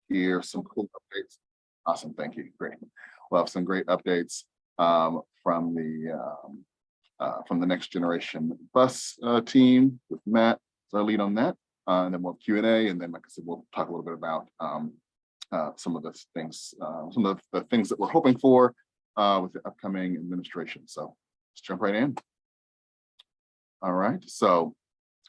hear some cool updates. Awesome, thank you, great. We'll have some great updates from the Next Generation Bus team with Matt as our lead on that. And then we'll have Q&A, and then like I said, we'll talk a little bit about some of the things that we're hoping for with the upcoming administration. So let's jump right in. All right, so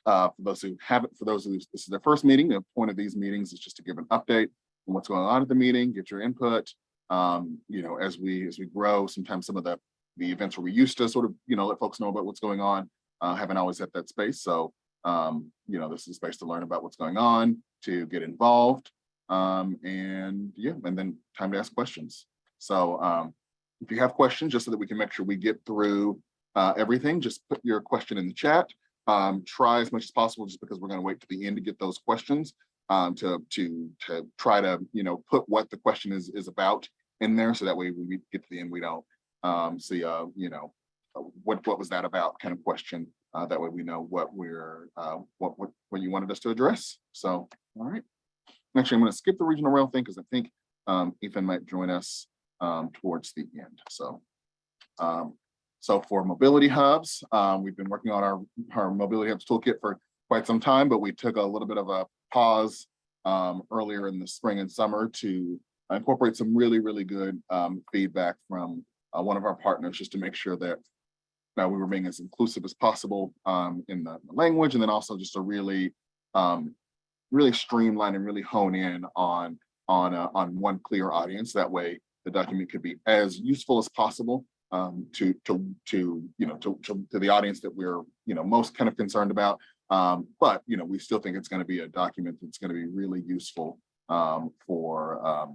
for those who this is their first meeting, the point of these meetings is just to give an update on what's going on at the meeting, get your input. You know, as we grow, sometimes some of the events where we used to sort of, you know, let folks know about what's going on, haven't always had that space. So, you know, this is a space to learn about what's going on, to get involved, and yeah, and then time to ask questions. So if you have questions, just so that we can make sure we get through everything, just put your question in the chat. Try as much as possible, just because we're going to wait to the end to get those questions, to try to, you know, put what the question is about in there, so that way when we get to the end, we don't see you know, what was that about kind of question. That way we know what what you wanted us to address. So all right, actually I'm going to skip the regional rail thing because I think Ethan might join us towards the end. So so for mobility hubs, we've been working on our mobility hubs toolkit for quite some time, but we took a little bit of a pause earlier in the spring and summer to incorporate some really good feedback from one of our partners, just to make sure that we were being as inclusive as possible in the language, and then also just to really streamline and really hone in on one clear audience. That way the document could be as useful as possible to the audience that we're, you know, most kind of concerned about. But, you know, we still think it's going to be a document that's going to be really useful for a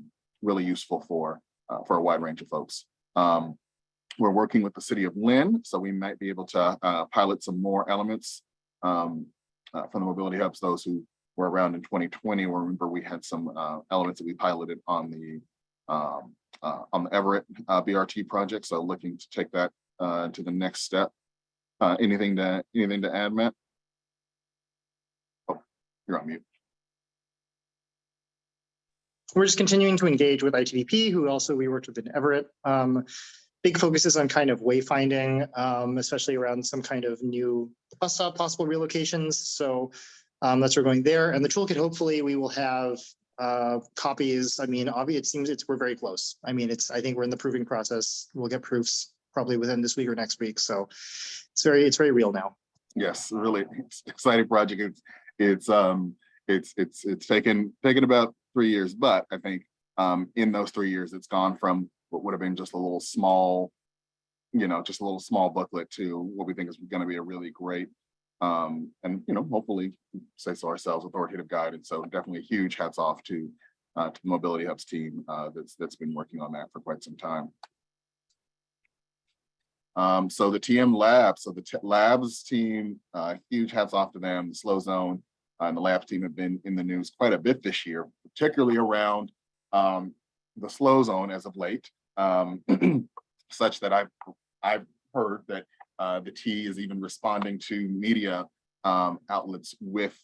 wide range of folks. We're working with the city of Lynn, so we might be able to pilot some more elements from the mobility hubs. Those who were around in 2020 will remember we had some elements that we piloted on the Everett BRT project. So looking to take that to the next step. Anything to add, Matt? Oh, you're on mute. We're just continuing to engage with ITDP, who also we worked with in Everett. Big focuses on kind of wayfinding, especially around some kind of new bus stop possible relocations. So that's where we're going there. And the toolkit, hopefully we will have copies. I mean, obviously we're very close. I mean, I think we're in the proving process. We'll get proofs probably within this week or next week. So it's very real now. Yes, really exciting project. It's taken about 3 years, but I think in those 3 years, it's gone from what would have been just a little small, you know, just a little small booklet to what we think is going to be a really great, and, you know, hopefully say so ourselves, authoritative guide. And so definitely a huge hats off to the Mobility Hubs team that's been working on that for quite some time. So the TM Labs, so the Labs team, huge hats off to them. The Slow Zone and the Labs team have been in the news quite a bit this year, particularly around the Slow Zone as of late, such that I've heard that the T is even responding to media outlets with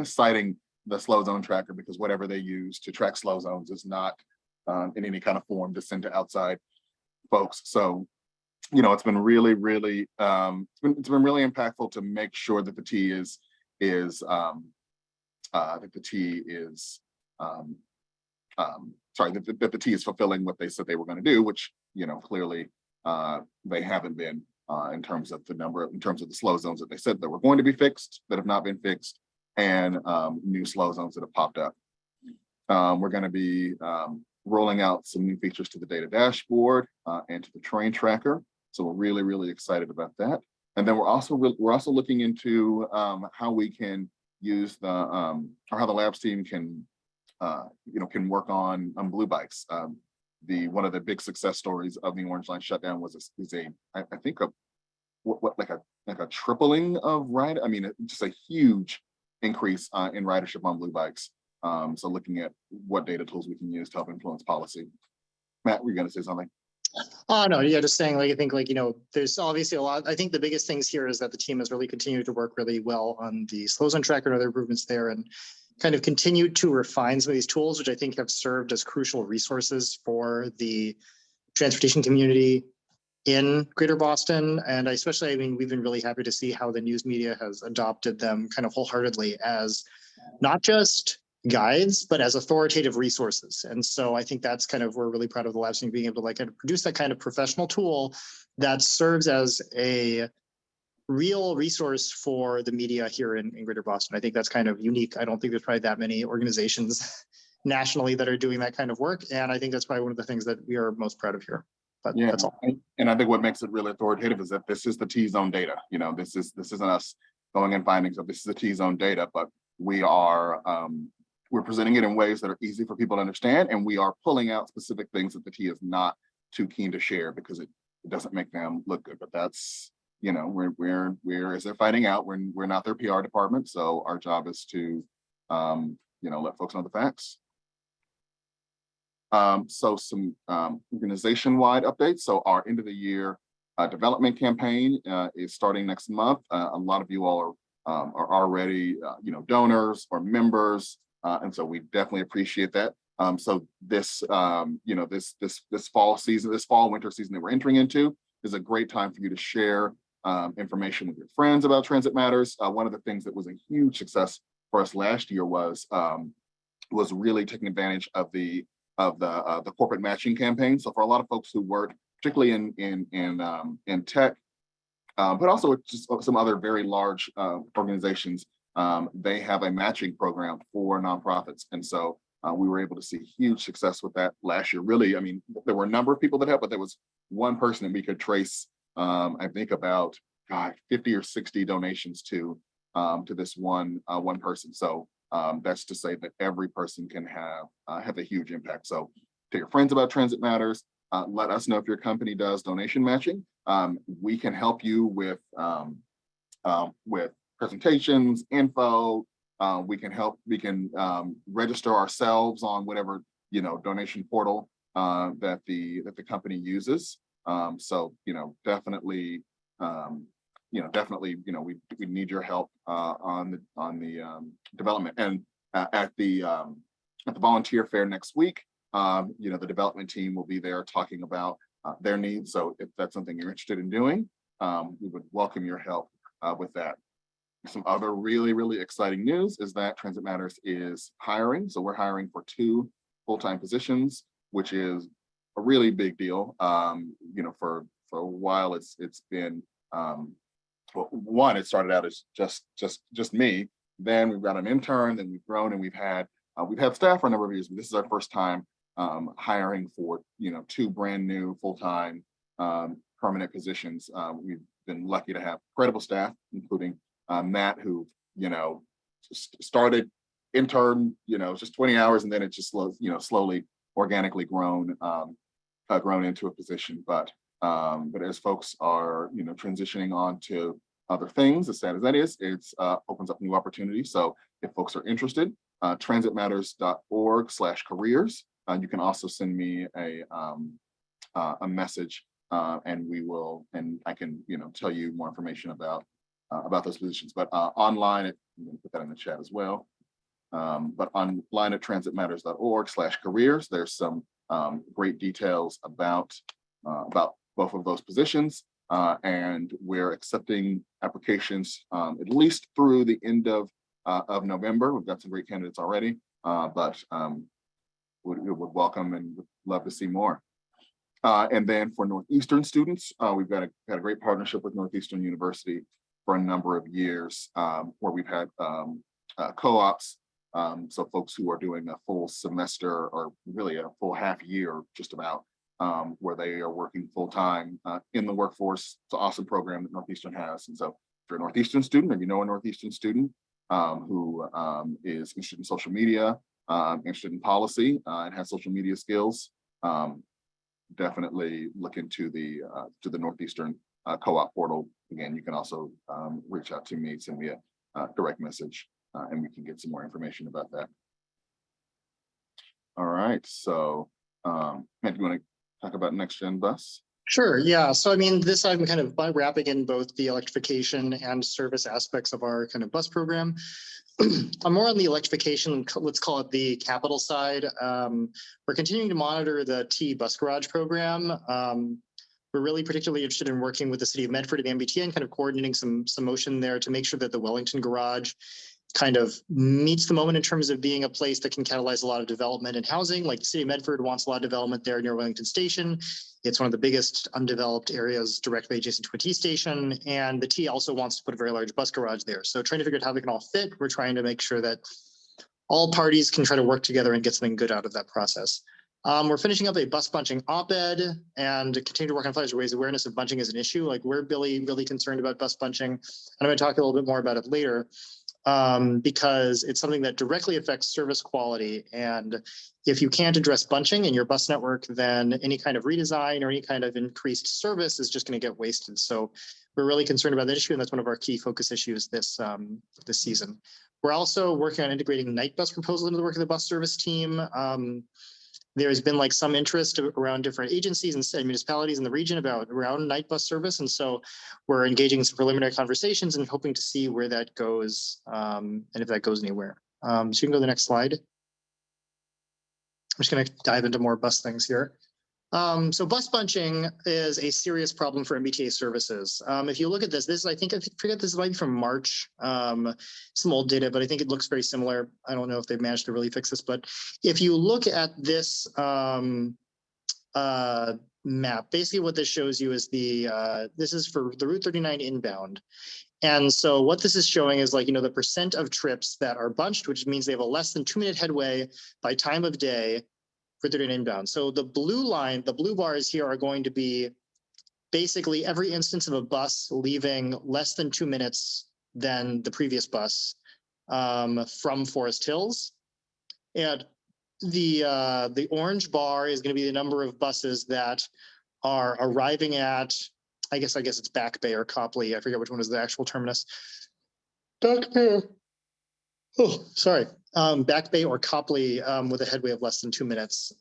citing the Slow Zone tracker, because whatever they use to track slow zones is not in any kind of form to send to outside folks. So, you know, it's been really it's been really impactful to make sure that the T is that the T is fulfilling what they said they were going to do, which, you know, clearly they haven't been in terms of the slow zones that they said that were going to be fixed, that have not been fixed, and new slow zones that have popped up. We're going to be rolling out some new features to the data dashboard and to the train tracker. So we're really excited about that. And then we're also looking into how we can use or how the Labs team can can work on blue bikes. One of the big success stories of the Orange Line shutdown was I think a tripling of ride. I mean, just a huge increase in ridership on blue bikes. So looking at what data tools we can use to help influence policy. Matt, were you going to say something? Oh, no, yeah, just saying, like, I think, like, you know, there's obviously a lot. I think the biggest things here is that the team has really continued to work really well on the slow zone tracker and other improvements there. And kind of continued to refine some of these tools, which I think have served as crucial resources for the transportation community in Greater Boston. And especially, I mean, we've been really happy to see how the news media has adopted them kind of wholeheartedly as not just guides, but as authoritative resources. And so I think that's kind of, we're really proud of the Labs team being able to like kind of produce that kind of professional tool that serves as a real resource for the media here in Greater Boston. I think that's kind of unique. I don't think there's probably that many organizations nationally that are doing that kind of work. And I think that's probably one of the things that we are most proud of here. But Yeah, that's all. and I think what makes it really authoritative is that this is the T-zone data. You know, this isn't us going and finding stuff. This is the T-zone data, but we are we're presenting it in ways that are easy for people to understand, and we are pulling out specific things that the T is not too keen to share because it doesn't make them look good. But that's, you know, we're as they're finding out, we're not their PR department, so our job is to you know, let folks know the facts. So some organization-wide updates. So our end of the year development campaign is starting next month. A lot of you all are already you know, donors or members, and so we definitely appreciate that. So this you know, this fall season, this fall winter season that we're entering into is a great time for you to share information with your friends about Transit Matters. One of the things that was a huge success for us last year was really taking advantage of the corporate matching campaign. So for a lot of folks who work, particularly in tech, but also just some other very large organizations, they have a matching program for nonprofits. And so we were able to see huge success with that last year. Really, I mean, there were a number of people that helped, but there was one person that we could trace, I think about 50 or 60 donations to this one person. So that's to say that every person can have a huge impact. So to your friends about Transit Matters, let us know if your company does donation matching. We can help you with presentations, info. We can register ourselves on whatever, you know, donation portal that the company uses. So, you know, definitely, we need your help on the development. And at the volunteer fair next week, you know, the development team will be there talking about their needs. So if that's something you're interested in doing, we would welcome your help with that. Some other really, really exciting news is that Transit Matters is hiring. So we're hiring for 2 full-time positions, which is a really big deal. You know, for a while, it's been well, one, it started out as just me. Then we've got an intern, then we've grown, and we've had staff for a number of years, but this is our first time hiring for, you know, 2 brand new full-time permanent positions. We've been lucky to have incredible staff, including Matt, who, you know, started intern, you know, just 20 hours, and then it just slowly organically grown into a position. But as folks are, you know, transitioning on to other things, as sad as that is, it's opens up new opportunities. So if folks are interested, transitmatters.org/careers. You can also send me a message, and I can, you know, tell you more information about those positions. But online, I'm going to put that in the chat as well. But online at transitmatters.org/careers, there's some great details about both of those positions, and we're accepting applications at least through the end of November. We've got some great candidates already, but would welcome and would love to see more. And then for Northeastern students, we've had a great partnership with Northeastern University for a number of years, where we've had co-ops, so folks who are doing a full semester or really a full half year, just about, where they are working full-time in the workforce. It's an awesome program that Northeastern has. And so if you're a Northeastern student, or you know a Northeastern student who is interested in social media, interested in policy, and has social media skills, definitely look into the Northeastern co-op portal. Again, you can also reach out to me, send me a direct message, and we can get some more information about that. All right, so Matt, do you want to talk about Next Gen Bus? Sure, yeah. So I mean, this I'm kind of wrapping in both the electrification and service aspects of our kind of bus program. I'm more on the electrification, let's call it the capital side. We're continuing to monitor the T bus garage program. We're really particularly interested in working with the city of Medford and MBTA and kind of coordinating some motion there to make sure that the Wellington garage kind of meets the moment in terms of being a place that can catalyze a lot of development and housing. Like the city of Medford wants a lot of development there near Wellington Station. It's one of the biggest undeveloped areas directly adjacent to a T station. And the T also wants to put a very large bus garage there. So trying to figure out how they can all fit. We're trying to make sure that all parties can try to work together and get something good out of that process. We're finishing up a bus bunching op-ed and continue to work on flyers to raise awareness of bunching as an issue. Like we're really concerned about bus bunching. And I'm going to talk a little bit more about it later. Because it's something that directly affects service quality. And if you can't address bunching in your bus network, then any kind of redesign or any kind of increased service is just going to get wasted. So we're really concerned about that issue, and that's one of our key focus issues this season. We're also working on integrating night bus proposal into the work of the bus service team. There's been like some interest around different agencies and municipalities in the region around night bus service. And so we're engaging in some preliminary conversations and hoping to see where that goes and if that goes anywhere. So you can go to the next slide. I'm just going to dive into more bus things here. So bus bunching is a serious problem for MBTA services. If you look at this, I forget this might be from March, some old data, but I think it looks very similar. I don't know if they've managed to really fix this, but if you look at this map, basically what this shows you is this is for the Route 39 inbound. And so what this is showing is the percent of trips that are bunched, which means they have a less than 2-minute headway by time of day for 39 inbound. So the blue line, the blue bars here are going to be basically every instance of a bus leaving less than 2 minutes than the previous bus from Forest Hills. And the orange bar is going to be the number of buses that are arriving at, I guess it's Back Bay or Copley. I forget which one is the actual terminus. Back Bay. Oh, sorry. Back Bay or Copley with a headway of less than 2 minutes.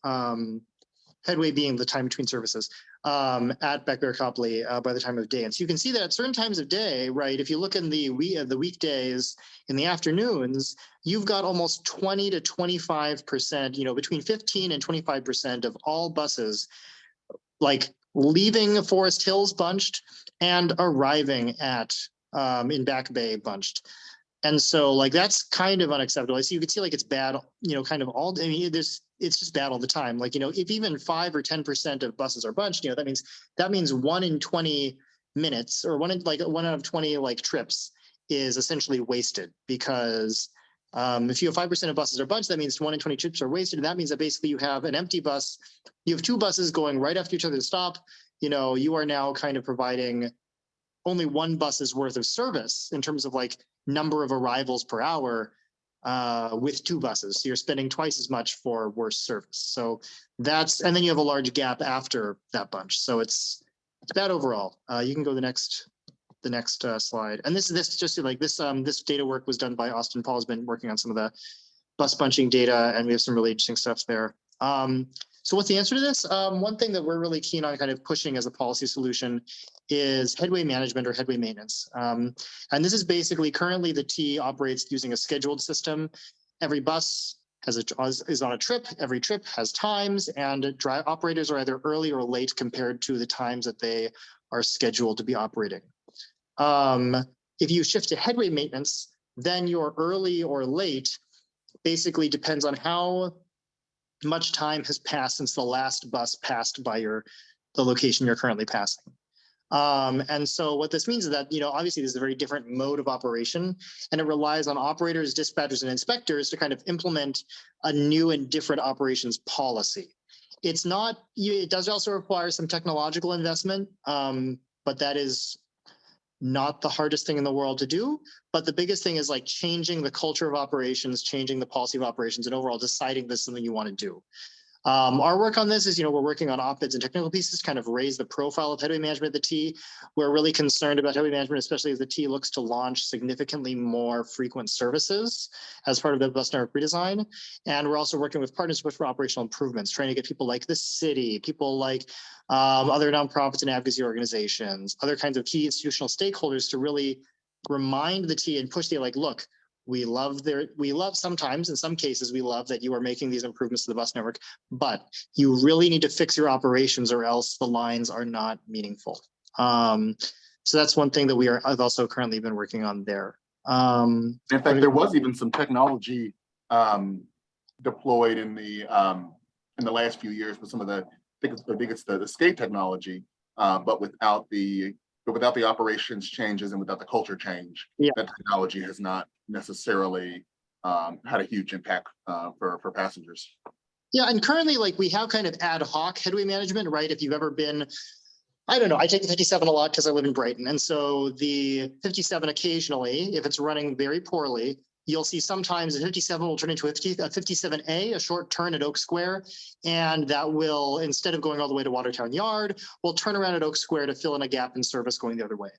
Headway being the time between services at Back Bay or Copley by the time of day. And so you can see that at certain times of day, right? If you look in the weekdays in the afternoons, you've got almost 20 to 25%, between 15 and 25% of all buses leaving Forest Hills bunched and arriving at in Back Bay bunched. And so that's kind of unacceptable. So you can see it's bad, kind of all, it's just bad all the time. If even 5 or 10% of buses are bunched, that means 1 in 20 minutes or 1 out of 20 trips is essentially wasted because if you have 5% of buses are bunched, that means 1 in 20 trips are wasted. And that means that basically you have an empty bus. You have 2 buses going right after each other to stop. You are now kind of providing only 1 bus's worth of service in terms of number of arrivals per hour with 2 buses. So you're spending twice as much for worse service. So and then you have a large gap after that bunch. So it's bad overall. You can go to the next slide. And this data work was done by Austin Paul, has been working on some of the bus bunching data, and we have some really interesting stuff there. So what's the answer to this? One thing that we're really keen on kind of pushing as a policy solution is headway management or headway maintenance. And this is basically currently the T operates using a scheduled system. Every bus is on a trip. Every trip has times, and operators are either early or late compared to the times that they are scheduled to be operating. If you shift to headway maintenance, then your early or late basically depends on how much time has passed since the last bus passed by the location you're currently passing. And so what this means is that, obviously this is a very different mode of operation, and it relies on operators, dispatchers, and inspectors to kind of implement a new and different operations policy. It does also require some technological investment, but that is not the hardest thing in the world to do. But the biggest thing is changing the culture of operations, changing the policy of operations, and overall deciding this is something you want to do. Our work on this is, we're working on op-eds and technical pieces to kind of raise the profile of headway management at the T. We're really concerned about headway management, especially as the T looks to launch significantly more frequent services as part of the bus network redesign. And we're also working with partners for operational improvements, trying to get people like the city, people like other nonprofits and advocacy organizations, other kinds of key institutional stakeholders to really remind the T and push the look, We love sometimes, in some cases, we love that you are making these improvements to the bus network, but you really need to fix your operations or else the lines are not meaningful. So that's one thing that I've also currently been working on there. In fact, there was even some technology deployed in the last few years with some of I think it's the skate technology, but without the operations changes and without the culture change, Yeah. that technology has not necessarily had a huge impact for passengers. Yeah, and currently, like, we have kind of ad hoc headway management, right? If you've ever been, I don't know, I take the 57 a lot because I live in Brighton. And so the 57 occasionally, if it's running very poorly, you'll see sometimes the 57 will turn into a 57A, a short turn at Oak Square. And that will, instead of going all the way to Watertown Yard, will turn around at Oak Square to fill in a gap in service going the other way.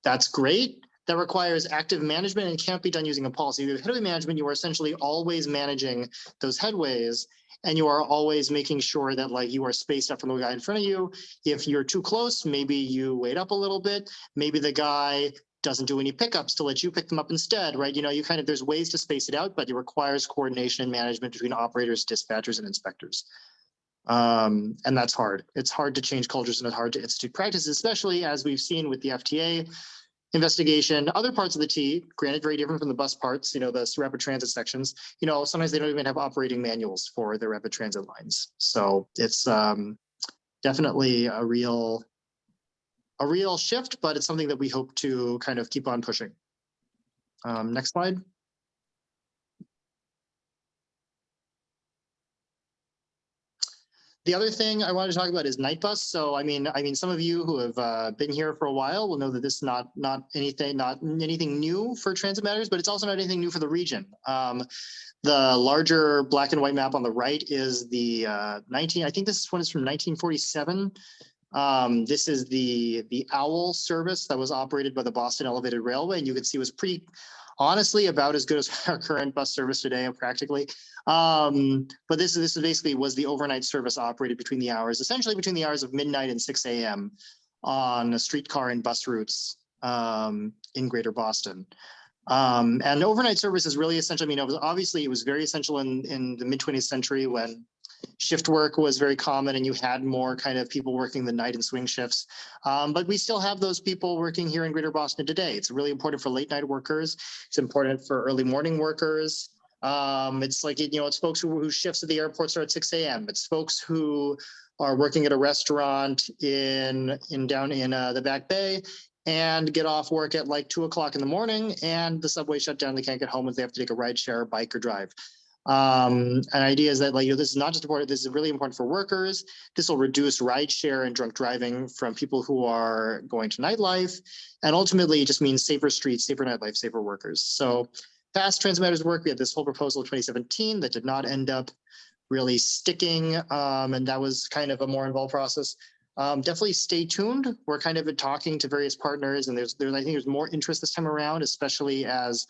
That's great. That requires active management and can't be done using a policy. With headway management, you are essentially always managing those headways, and you are always making sure that, like, you are spaced up from the guy in front of you. If you're too close, maybe you wait up a little bit. Maybe the guy doesn't do any pickups to let you pick them up instead, right? You know, there's ways to space it out, but it requires coordination and management between operators, dispatchers, and inspectors. And that's hard. It's hard to change cultures and it's hard to institute practices, especially as we've seen with the FTA investigation. Other parts of the T, granted, very different from the bus parts, the rapid transit sections, sometimes they don't even have operating manuals for the rapid transit lines. So it's definitely a real shift, but it's something that we hope to kind of keep on pushing. Next slide. The other thing I wanted to talk about is night bus. So, I mean, some of you who have been here for a while will know that this is not anything new for Transit Matters, but it's also not anything new for the region. The larger black and white map on the right is the I think this one is from 1947. This is the OWL service that was operated by the Boston Elevated Railway, and you can see it was honestly about as good as our current bus service today, practically. But this basically was the overnight service operated essentially between the hours of midnight and 6 a.m. on a streetcar and bus routes in Greater Boston. And overnight service is really essential. I mean, it was very essential in the mid 20th century when shift work was very common and you had more kind of people working the night and swing shifts. But we still have those people working here in Greater Boston today. It's really important for late night workers. It's important for early morning workers. It's like, it's folks whose shifts at the airport start at 6 a.m. It's folks who are working at a restaurant down in the Back Bay and get off work at like 2 o'clock in the morning and the subway shut down. They can't get home if they have to take a ride share, bike, or drive. An idea is that, like, this is not just important, this is really important for workers. This will reduce ride share and drunk driving from people who are going to nightlife. And ultimately it just means safer streets, safer nightlife, safer workers. So past Transit Matters work, we had this whole proposal in 2017 that did not end up really sticking. And that was kind of a more involved process. Definitely stay tuned. We're kind of talking to various partners, and I think there's more interest this time around, especially as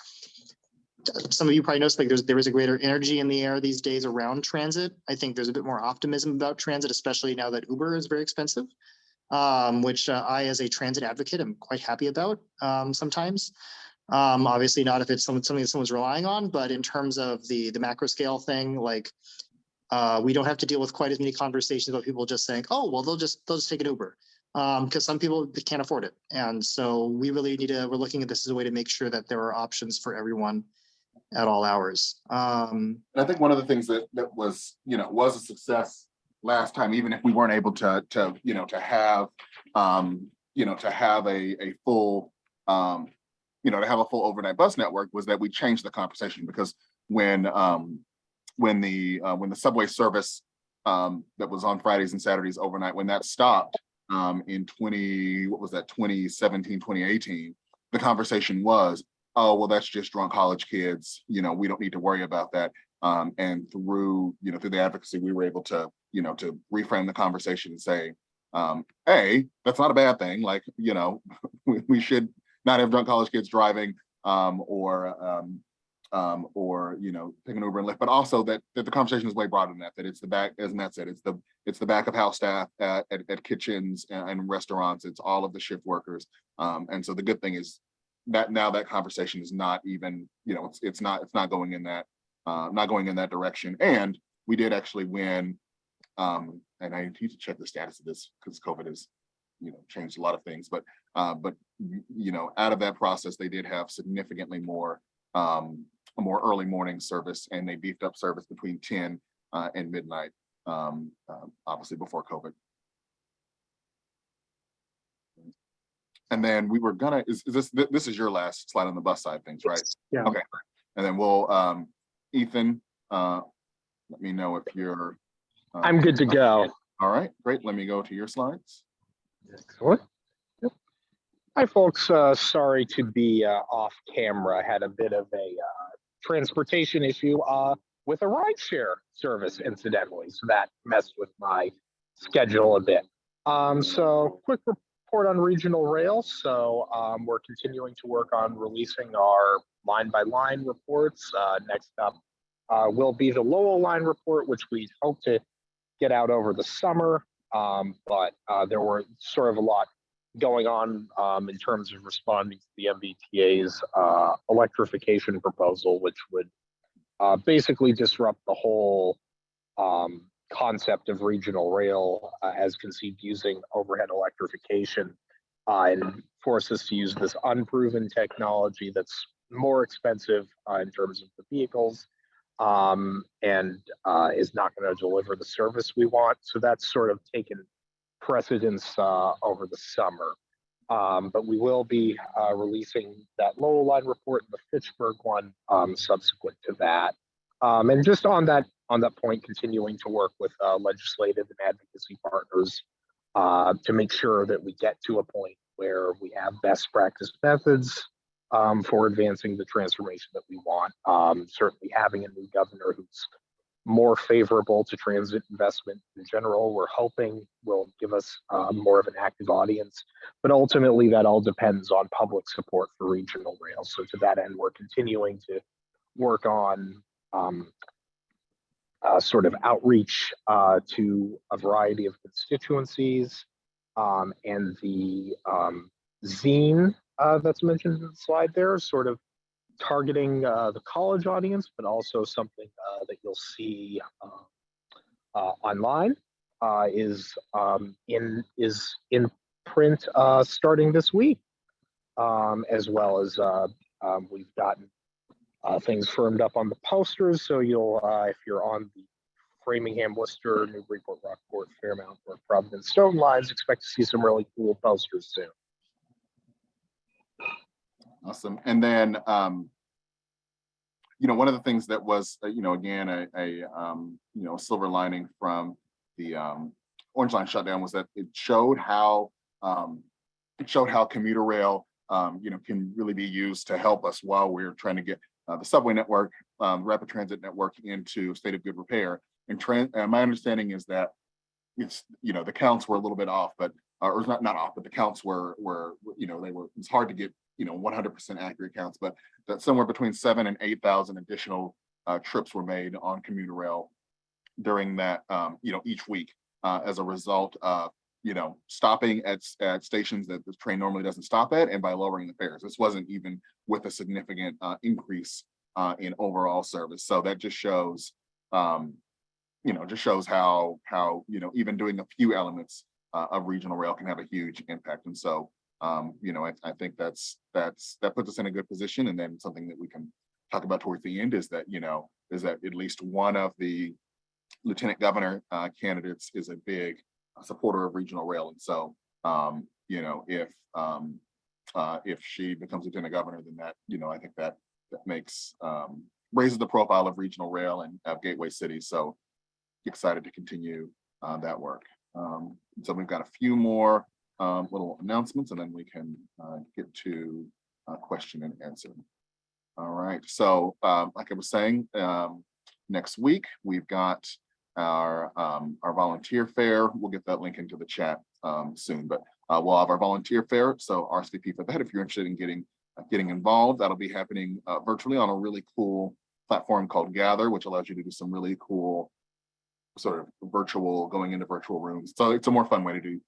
some of you probably noticed, like, there is a greater energy in the air these days around transit. I think there's a bit more optimism about transit, especially now that Uber is very expensive, which I, as a transit advocate, am quite happy about sometimes. Obviously not if it's something that someone's relying on, but in terms of the macro scale thing, like, we don't have to deal with quite as many conversations about people just saying, oh, well, they'll just take an Uber, because some people can't afford it. And so we're looking at this as a way to make sure that there are options for everyone at all hours. And I think one of the things that was a success last time, even if we weren't able to have a full overnight bus network, was that we changed the conversation. Because when the subway service that was on Fridays and Saturdays overnight, when that stopped in 2017, 2018, the conversation was, oh, well, that's just drunk college kids. We don't need to worry about that. And through the advocacy, we were able to reframe the conversation and say, hey, that's not a bad thing. Like, we should not have drunk college kids driving or taking Uber and Lyft, but also that the conversation is way broader than that. That it's the back, as Matt said, it's the back of house staff at kitchens and restaurants. It's all of the shift workers. And so the good thing is, that now that conversation is not even, it's not going in that direction. And we did actually win, and I need to check the status of this because COVID has, changed a lot of things, but out of that process, they did have significantly more, a more early morning service, and they beefed up service between 10 and midnight, obviously before COVID. And then we were gonna, is this is your last slide on the bus side of things, right? Yeah. Okay. And then we'll, Ethan, let me know if you're. I'm good to go. All right, great. Let me go to your slides. Excellent. Yep. Hi, folks. Sorry to be off camera. I had a bit of a transportation issue with a rideshare service, incidentally. So that messed with my schedule a bit. So quick report on regional rail. So we're continuing to work on releasing our line-by-line reports. Next up will be the Lowell line report, which we hope to get out over the summer. But there were sort of a lot going on in terms of responding to the MBTA's electrification proposal, which would basically disrupt the whole concept of regional rail as conceived using overhead electrification and force us to use this unproven technology that's more expensive in terms of the vehicles and is not going to deliver the service we want. So that's sort of taken precedence over the summer. But we will be releasing that Lowell line report and the Fitchburg one subsequent to that. And just on that point, continuing to work with legislative and advocacy partners to make sure that we get to a point where we have best practice methods for advancing the transformation that we want. Certainly having a new governor who's more favorable to transit investment in general, we're hoping will give us more of an active audience. But ultimately, that all depends on public support for regional rail. So to that end, we're continuing to work on sort of outreach to a variety of constituencies, and the zine that's mentioned in the slide there, sort of targeting the college audience, but also something that you'll see online is in print starting this week, as well as we've gotten things firmed up on the posters. So you'll, if you're on the Framingham, Worcester, Newburyport, Rockport, Fairmount, or Providence Stone lines, expect to see some really cool posters soon. Awesome. And then, one of the things that was, again, a silver lining from the Orange Line shutdown was that it showed how commuter rail, can really be used to help us while we're trying to get the subway network, rapid transit network into a state of good repair. And my understanding is that it's, the counts were a little bit off, but or not off, but the counts were it's hard to get 100% accurate counts, but that somewhere between 7,000 and 8,000 additional trips were made on commuter rail during that each week as a result of stopping at stations that the train normally doesn't stop at, and by lowering the fares. This wasn't even with a significant increase in overall service. So that just shows how even doing a few elements of regional rail can have a huge impact. And so I think that puts us in a good position. And then something that we can talk about towards the end is that at least one of the lieutenant governor candidates is a big supporter of regional rail. And so if she becomes lieutenant governor, then that I think that makes raises the profile of regional rail and of gateway cities. So excited to continue that work. So we've got a few more little announcements, and then we can get to question and answer. All right. So like I was saying, next week we've got our volunteer fair. We'll get that link into the chat soon, but we'll have our volunteer fair. So RSVP for that if you're interested in getting involved. That'll be happening virtually on a really cool platform called Gather, which allows you to do some really cool sort of going into virtual rooms. So it's a more fun way to do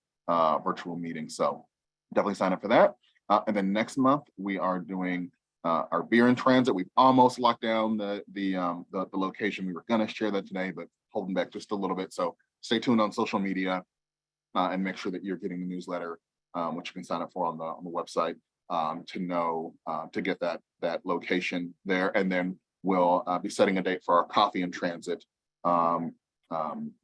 virtual meetings. So definitely sign up for that. And then next month, we are doing our beer in transit. We've almost locked down the location. We were gonna share that today, but holding back just a little bit. So stay tuned on social media and make sure that you're getting the newsletter, which you can sign up for on the website to know to get that location there. And then we'll be setting a date for our coffee in transit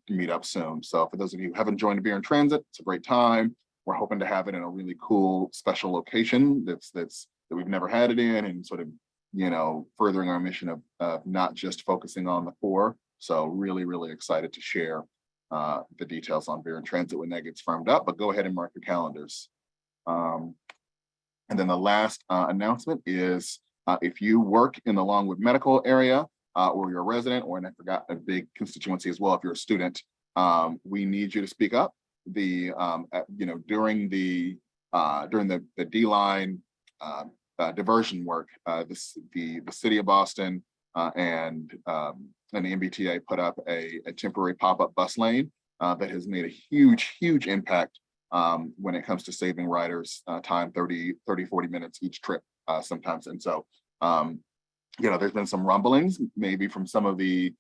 meet up soon. So for those of you who haven't joined Beer in Transit, it's a great time. We're hoping to have it in a really cool special location that we've never had it in, and sort of, you know, furthering our mission of not just focusing on the poor. So really, really excited to share the details on Beer in Transit when that gets firmed up, but go ahead and mark your calendars. And then the last announcement is if you work in the Longwood medical area or you're a resident, or, and I forgot a big constituency as well, if you're a student, we need you to speak up. You know, during the D-line diversion work, the city of Boston and the MBTA put up a temporary pop-up bus lane that has made a huge impact when it comes to saving riders time, 30, 40 minutes each trip sometimes. And so, you know, there's been some rumblings maybe from some of the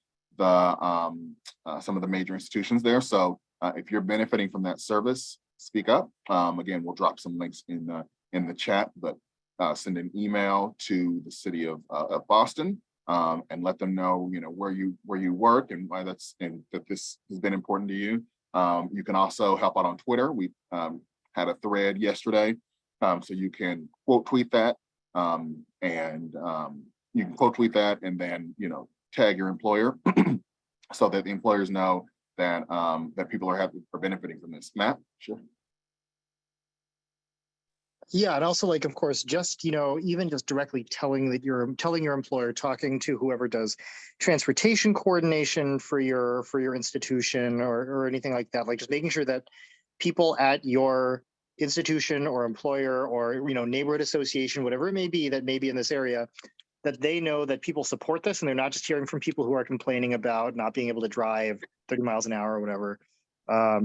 major institutions there. So if you're benefiting from that service, speak up. Again, we'll drop some links in the chat, but send an email to the city of Boston and let them know, you know, where you work and why that this has been important to you. You can also help out on Twitter. We had a thread yesterday, so you can quote tweet that you can quote tweet that and then, you know, tag your employer so that the employers know that that people are benefiting from this. Matt, sure. Yeah, and also, like, of course, just, you know, even just directly telling your employer, talking to whoever does transportation coordination for your institution or anything like that, like just making sure that people at your institution or employer or, you know, neighborhood association, whatever it may be that may be in this area, that they know that people support this and they're not just hearing from people who are complaining about not being able to drive 30 miles an hour or whatever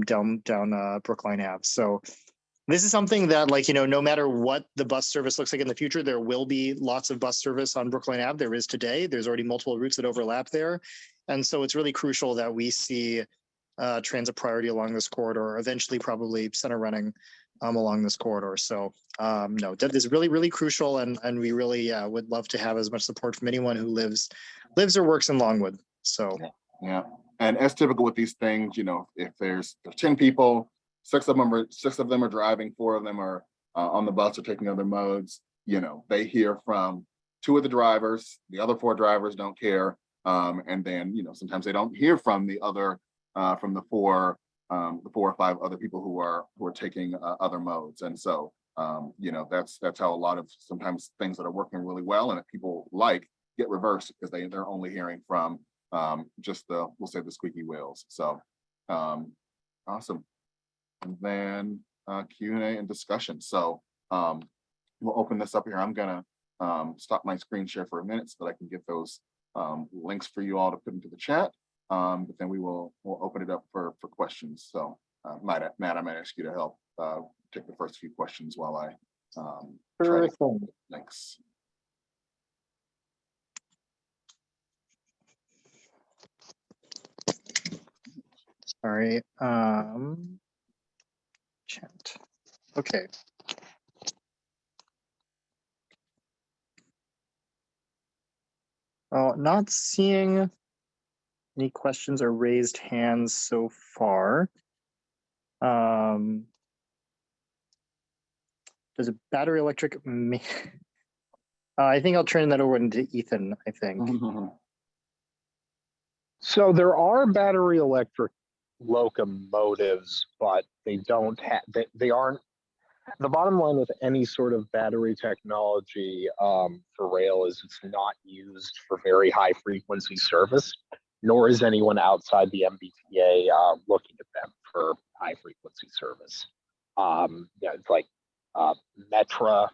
down Brookline Ave. So this is something that, like, you know, no matter what the bus service looks like in the future, there will be lots of bus service on Brookline Ave. There is today. There's already multiple routes that overlap there. And so it's really crucial that we see transit priority along this corridor, eventually probably center running along this corridor. So no, that is really, really crucial. And we really would love to have as much support from anyone who lives or works in Longwood. So yeah. And as typical with these things, you know, if there's 10 people, six of them are driving, 4 of them are on the bus or taking other modes. You know, they hear from 2 of the drivers, the other 4 drivers don't care. And then, you know, sometimes they don't hear from the other, from the 4 or 5 other people who are taking other modes. And so, you know, that's how a lot of sometimes things that are working really well and that people like get reversed because they're only hearing from just we'll say the squeaky wheels. So awesome. And then Q&A and discussion. So we'll open this up here. I'm gonna stop my screen share for a minute so that I can get those links for you all to put into the chat. But then we'll open it up for questions. So Matt, I might ask you to help take the first few questions while I try to links. sorry. Chat. Okay. Oh, not seeing any questions or raised hands so far. Does a battery electric I think I'll turn that over to Ethan, I think. So there are battery electric locomotives, but they don't have, they aren't, the bottom line with any sort of battery technology for rail is it's not used for very high frequency service, nor is anyone outside the MBTA looking at them for high frequency service. Yeah, it's like Metra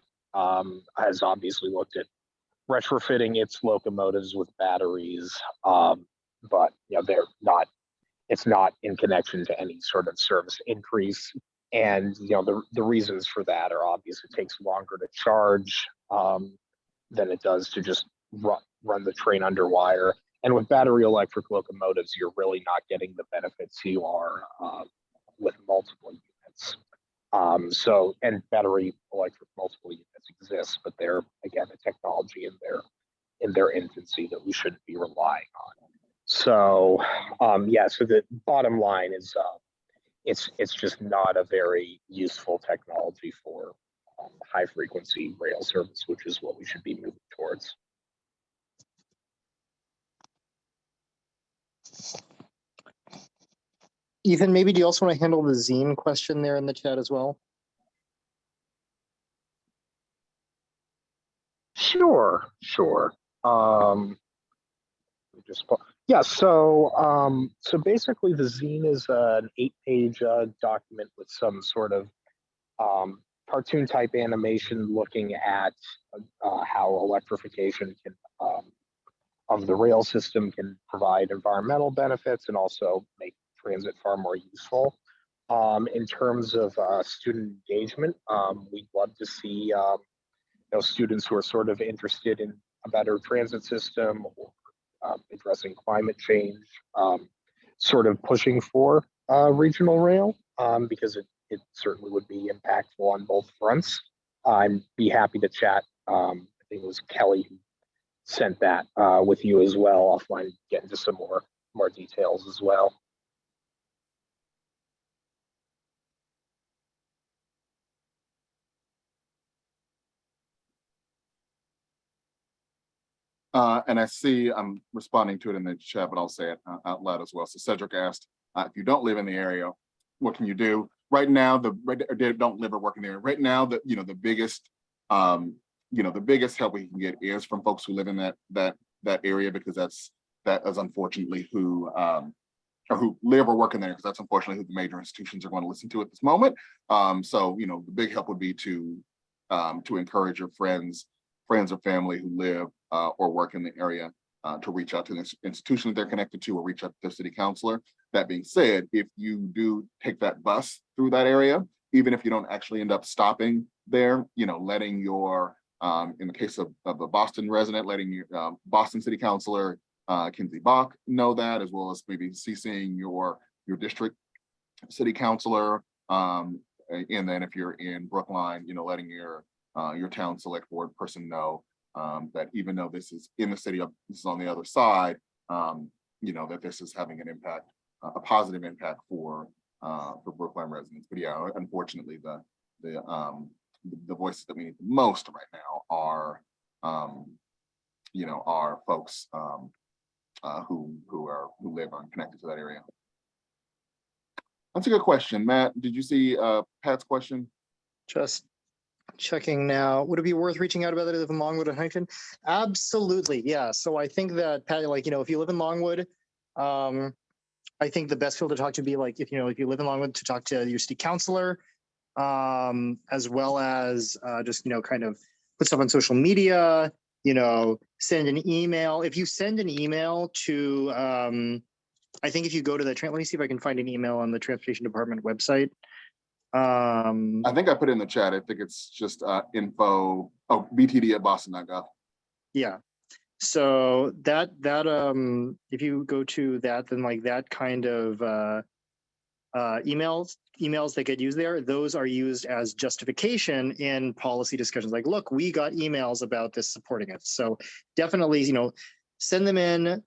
has obviously looked at retrofitting its locomotives with batteries, but yeah, they're not. It's not in connection to any sort of service increase. And the reasons for that are obvious. It takes longer to charge than it does to just run the train under wire. And with battery electric locomotives, you're really not getting the benefits you are with multiple units. And battery electric multiple units exist, but they're, again, a technology in their infancy that we shouldn't be relying on. So so the bottom line is it's just not a very useful technology for high frequency rail service, which is what we should be moving towards. Ethan, maybe do you also want to handle the zine question there in the chat as well? Sure. So basically the zine is an 8-page document with some sort of cartoon type animation looking at how electrification can of the rail system can provide environmental benefits and also make transit far more useful. In terms of student engagement, we'd love to see students who are sort of interested in a better transit system or addressing climate change, sort of pushing for regional rail because it certainly would be impactful on both fronts. I'd be happy to chat. I think it was Kelly who sent that with you as well offline, get into some more details as well. And I see I'm responding to it in the chat, but I'll say it out loud as well. So Cedric asked, if you don't live in the area, what can you do? Right now, don't live or work in the area. Right now, the biggest help we can get is from folks who live in that area, because that is unfortunately who live or work in there, because that's unfortunately who the major institutions are going to listen to at this moment. So the big help would be to encourage your friends or family who live or work in the area to reach out to the institution that they're connected to, or reach out to their city councilor. That being said, if you do take that bus through that area, even if you don't actually end up stopping there, letting your, in the case of a Boston resident, letting your Boston city councilor, Kinsey Bach, know that, as well as maybe CCing your district city councilor. And then if you're in Brookline, letting your town select board person know that even though this is in the city, this is on the other side, that this is having an impact, a positive impact for Brookline residents. But yeah, unfortunately, the voices that we need the most right now are folks who live and connected to that area. That's a good question, Matt. Did you see Pat's question? Just checking now. Would it be worth reaching out about it if you live in Longwood or Huntington? Absolutely, yeah. So I think that, Pat, if you live in Longwood, I think the best field to talk to would be if you live in Longwood, to talk to your city councilor, as well as just kind of put stuff on social media. Send an email. If you send an email to, I think if you go to let me see if I can find an email on the Transportation Department website. I think I put it in the chat. I think it's just info, btd@boston.gov. Yeah. So that if you go to that, then that kind of emails that get used there, those are used as justification in policy discussions. Look, we got emails about this supporting it. So definitely, send them in.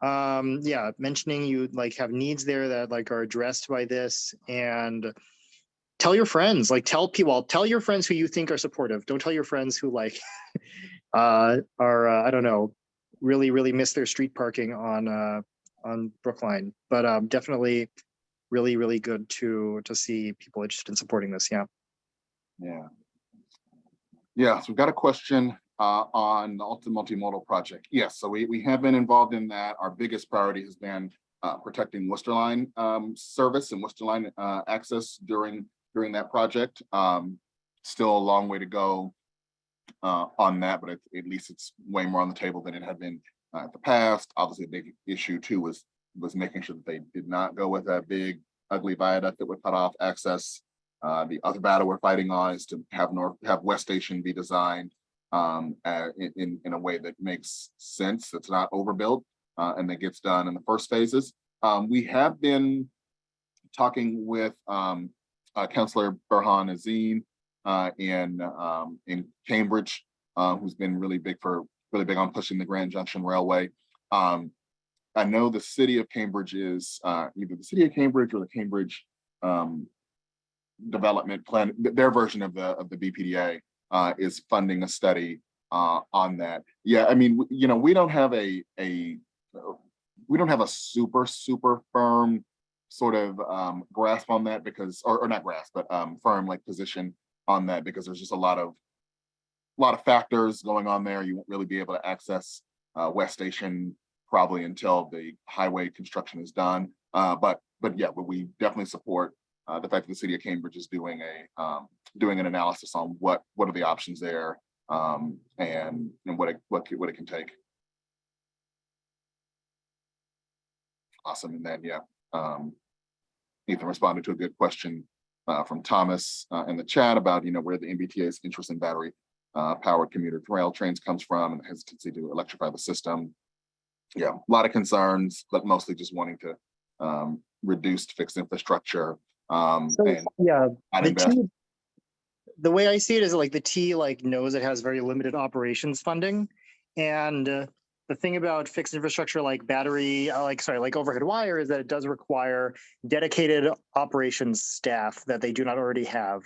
Mentioning you have needs there that are addressed by this, and tell your friends. Tell your friends who you think are supportive. Don't tell your friends who are I don't know, really miss their street parking on Brookline. But definitely really good to see people interested in supporting this. Yeah. So we've got a question on the Ultimate Multimodal project. Yes, so we have been involved in that. Our biggest priority has been protecting Worcester Line service and Worcester Line access during that project. Still a long way to go on that, but at least it's way more on the table than it had been in the past. Obviously, a big issue too was making sure that they did not go with that big ugly viaduct that would cut off access The other battle we're fighting on is to have West Station be designed in a way that makes sense, that's not overbuilt, and that gets done in the first phases. We have been talking with Councillor Burhan Azim in Cambridge, who's been really big on pushing the Grand Junction Railway. I know the city of Cambridge is either the city of Cambridge or the Cambridge development plan. Their version of the BPDA is funding a study on that. Yeah, I mean, we don't have a super firm sort of grasp on that because, or not grasp, but firm like position on that, because there's just a lot of factors going on there. You won't really be able to access West Station probably until the highway construction is done. But we definitely support the fact that the city of Cambridge is doing an analysis on what are the options there, and what it can take. Awesome. And then Ethan responded to a good question from Thomas in the chat about where the MBTA's interest in battery powered commuter rail trains comes from, and the hesitancy to electrify the system. Yeah, a lot of concerns, but mostly just wanting to reduce fixed infrastructure. The way I see it is like the T knows it has very limited operations funding, and the thing about fixed infrastructure like battery, like overhead wire, is that it does require dedicated operations staff that they do not already have.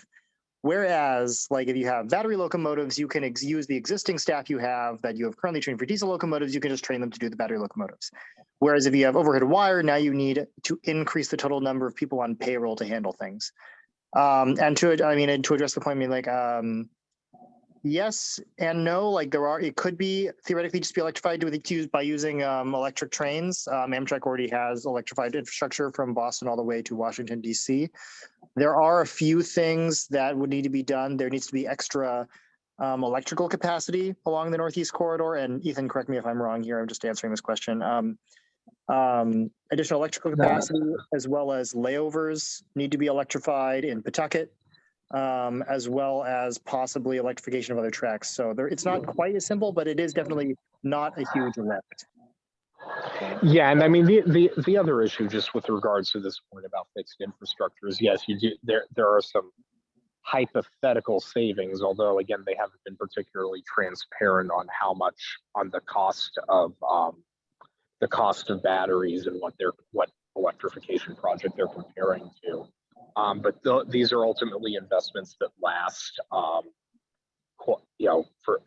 Whereas, like if you have battery locomotives, you can use the existing staff you have that you have currently trained for diesel locomotives. You can just train them to do the battery locomotives. Whereas if you have overhead wire, now you need to increase the total number of people on payroll to handle things. And to address the point, yes and no. It could be theoretically just be electrified by using electric trains. Amtrak already has electrified infrastructure from Boston all the way to Washington, D.C. There are a few things that would need to be done. There needs to be extra electrical capacity along the Northeast Corridor. And Ethan, correct me if I'm wrong here. I'm just answering this question. Additional electrical capacity as well as layovers need to be electrified in Pawtucket, as well as possibly electrification of other tracks. So it's not quite as simple, but it is definitely not a huge lift. Yeah, and I mean the other issue, just with regards to this point about fixed infrastructure, is yes, you do. There are some hypothetical savings, although again they haven't been particularly transparent on how much on the cost of batteries and what electrification project they're comparing to. But these are ultimately investments that last,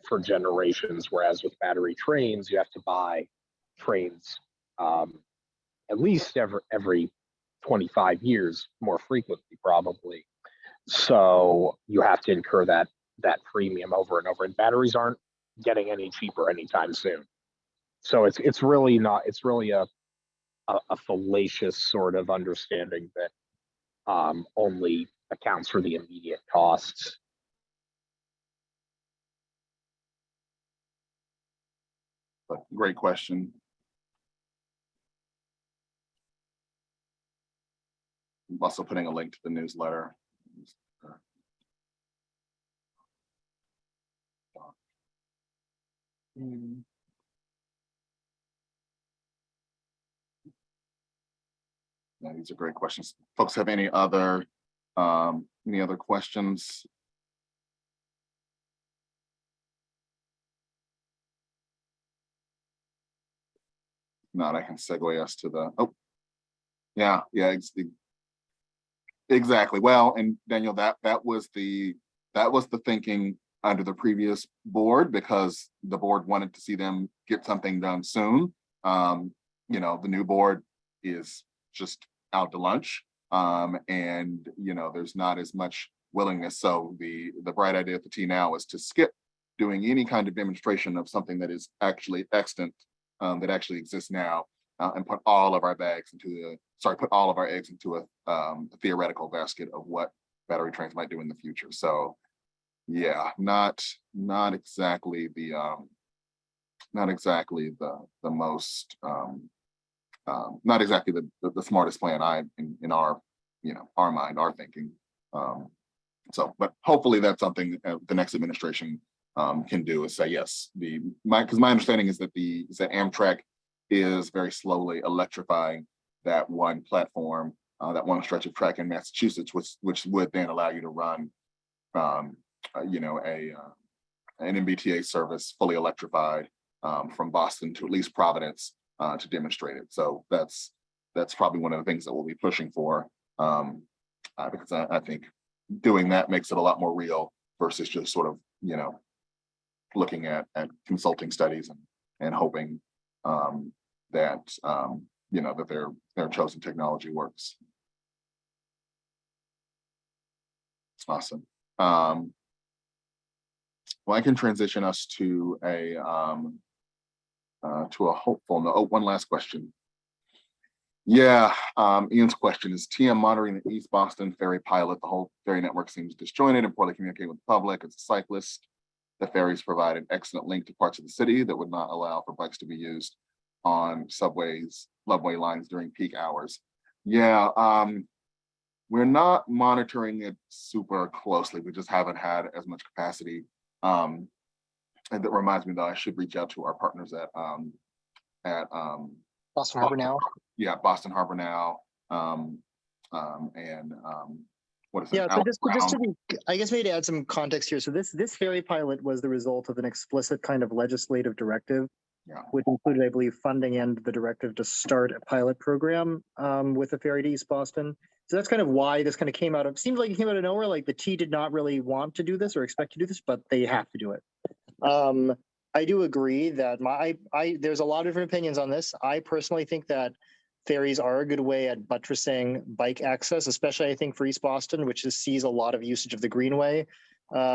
for generations. Whereas with battery trains, you have to buy trains at least every 25 years, more frequently probably. So you have to incur that premium over and over. And batteries aren't getting any cheaper anytime soon. So it's really a fallacious sort of understanding that only accounts for the immediate costs. But great question. I'm also putting a link to the newsletter. Yeah, these are great questions. Folks have any other questions? Not, I can segue us to the, exactly. Well, and Daniel, that was the thinking under the previous board, because the board wanted to see them get something done soon. The new board is just out to lunch, and there's not as much willingness. So the bright idea at the T now is to skip doing any kind of demonstration of something that is actually extant, that actually exists now, and put all of our eggs into a theoretical basket of what battery trains might do in the future. So yeah, not exactly the most not exactly the smartest plan in our our mind, our thinking. So, but hopefully that's something the next administration can do, is say yes. Because my understanding is that Amtrak is very slowly electrifying that one platform, that one stretch of track in Massachusetts, which would then allow you to run, you know, an MBTA service fully electrified from Boston to at least Providence to demonstrate it. So that's probably one of the things that we'll be pushing for, because I think doing that makes it a lot more real versus just sort of, you know, looking at consulting studies and hoping that you know, that their chosen technology works. Awesome. Well, I can transition us to a hopeful note. Oh, one last question. Yeah, Ian's question is TM monitoring the East Boston ferry pilot. The whole ferry network seems disjointed and poorly communicating with the public. As a cyclist, the ferries provide an excellent link to parts of the city that would not allow for bikes to be used on subway lines during peak hours. Yeah, we're not monitoring it super closely. We just haven't had as much capacity. And that reminds me that I should reach out to our partners at Boston Harbor Now. Yeah, Boston Harbor Now, and what is it? Yeah, so Alex just to Brown. be, I guess maybe to add some context here. So this ferry pilot was the result of an explicit kind of legislative directive, Yeah. which included, I believe, funding and the directive to start a pilot program with the ferry to East Boston. So that's kind of why this kind of came out of, seems like it came out of nowhere. Like the T did not really want to do this or expect to do this, but they have to do it. I do agree that there's a lot of different opinions on this. I personally think that ferries are a good way at buttressing bike access, especially I think for East Boston, which sees a lot of usage of the Greenway,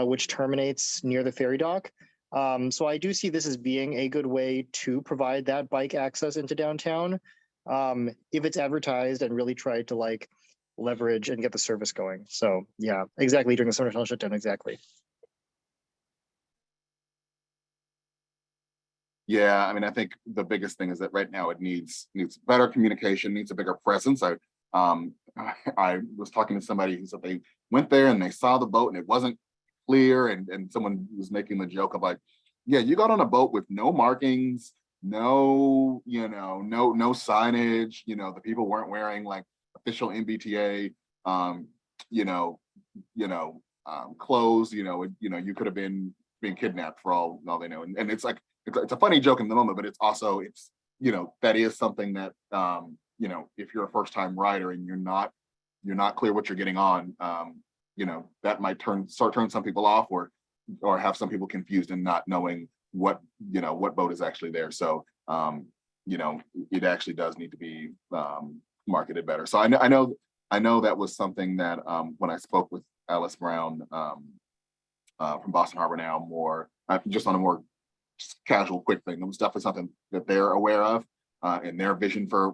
which terminates near the ferry dock. So I do see this as being a good way to provide that bike access into downtown, if it's advertised and really tried to like leverage and get the service going. So yeah, exactly, during the summer shutdown, exactly. Yeah, I mean, I think the biggest thing is that right now it needs better communication, needs a bigger presence. I was talking to somebody who said they went there and they saw the boat and it wasn't clear, and someone was making the joke of like, yeah, you got on a boat with no markings, no, you know, no signage, you know, the people weren't wearing like official MBTA clothes, you could have been kidnapped for all they know. And it's like, it's a funny joke in the moment, but it's that is something that, if you're a first time rider and you're not clear what you're getting on, that might start turning some people off or have some people confused and not knowing what boat is actually there. So, it actually does need to be marketed better. So I know that was something that when I spoke with Alice Brown from Boston Harbor Now, more just on a more casual, quick thing, it was definitely something that they're aware of, and their vision for